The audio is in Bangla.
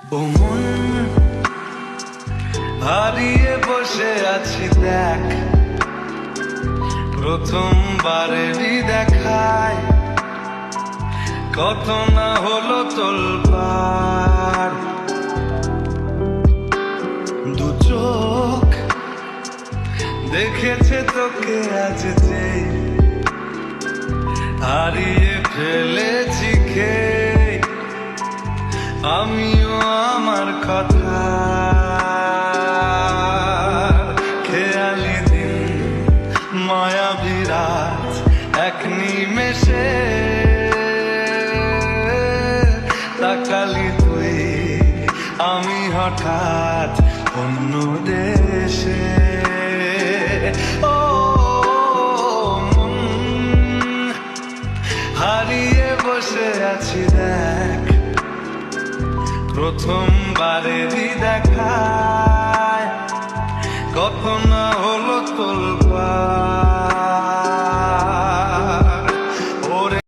মন হারিয়ে বসে আছি দেখ, প্রথমবারেরই দেখায় কত না হলো তোলপাড়। দু চোখ দেখেছে তোকে আজ যে হারিয়ে ফেলেছি খেয়ে আমিও আমার কথা। খেয়ালি দিন মায়াবী রাত এক নিমেষে তাকালি তুই আমি হঠাৎ অন্য দেশে। ও মন হারিয়ে বসে আছি দেখ, প্রথমবারেরই দেখায় কত না হলো তোলপাড়।